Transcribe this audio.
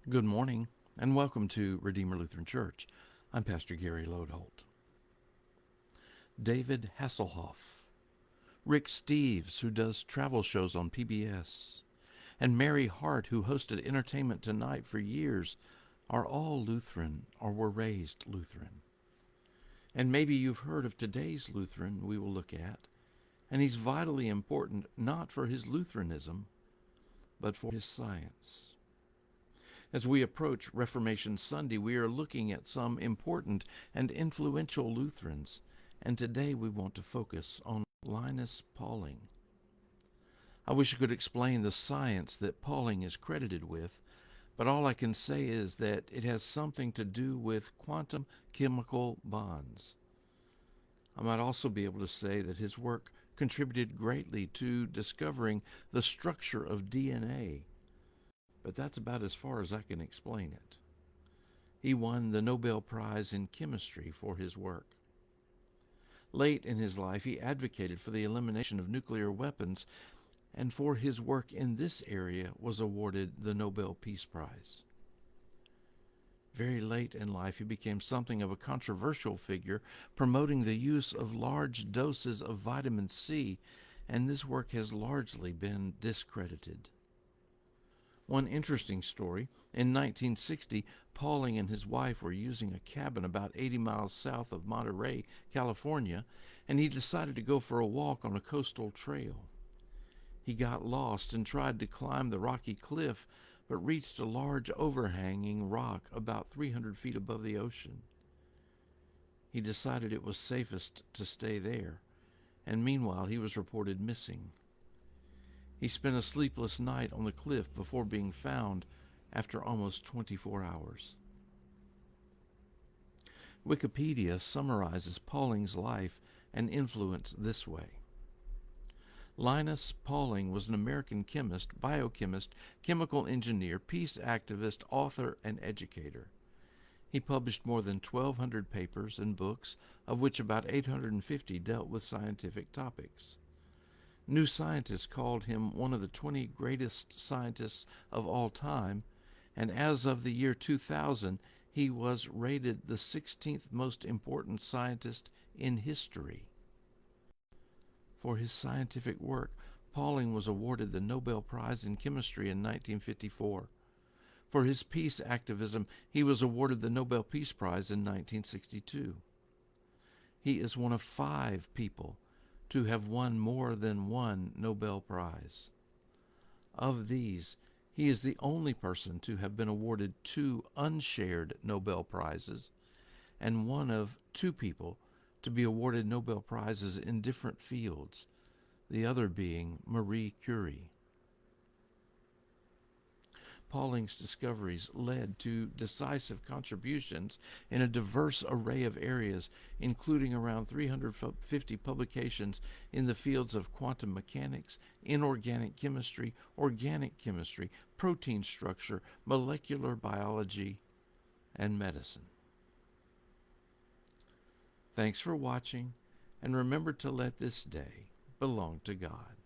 Good morning, and welcome to Redeemer Lutheran Church. I'm Pastor Gary Lodeholt. David Hasselhoff, Rick Steves, who does travel shows on PBS, and Mary Hart, who hosted Entertainment Tonight for years, are all Lutheran or were raised Lutheran. And maybe you've heard of today's Lutheran we will look at, and he's vitally important not for his Lutheranism, but for his science. As we approach Reformation Sunday, we are looking at some important and influential Lutherans, and today we want to focus on Linus Pauling. I wish I could explain the science that Pauling is credited with, but all I can say is that it has something to do with quantum chemical bonds. I might also be able to say that his work contributed greatly to discovering the structure of DNA, but that's about as far as I can explain it. He won the Nobel Prize in Chemistry for his work. Late in his life, he advocated for the elimination of nuclear weapons, and for his work in this area was awarded the Nobel Peace Prize. Very late in life, he became something of a controversial figure, promoting the use of large doses of vitamin C, and this work has largely been discredited. One interesting story, in 1960, Pauling and his wife were using a cabin about 80 miles south of Monterey, California, and he decided to go for a walk on a coastal trail. He got lost and tried to climb the rocky cliff, but reached a large overhanging rock about 300 feet above the ocean. He decided it was safest to stay there, and meanwhile he was reported missing. He spent a sleepless night on the cliff before being found after almost 24 hours. Wikipedia summarizes Pauling's life and influence this way. Linus Pauling was an American chemist, biochemist, chemical engineer, peace activist, author, and educator. He published more than 1,200 papers and books, of which about 850 dealt with scientific topics. New Scientist called him one of the 20 greatest scientists of all time, and as of the year 2000, he was rated the 16th most important scientist in history. For his scientific work, Pauling was awarded the Nobel Prize in Chemistry in 1954. For his peace activism, he was awarded the Nobel Peace Prize in 1962. He is one of 5 people to have won more than one Nobel Prize. Of these, he is the only person to have been awarded 2 unshared Nobel Prizes, and one of 2 people to be awarded Nobel Prizes in different fields, the other being Marie Curie. Pauling's discoveries led to decisive contributions in a diverse array of areas, including around 350 publications in the fields of quantum mechanics, inorganic chemistry, organic chemistry, protein structure, molecular biology, and medicine. Thanks for watching, and remember to let this day belong to God.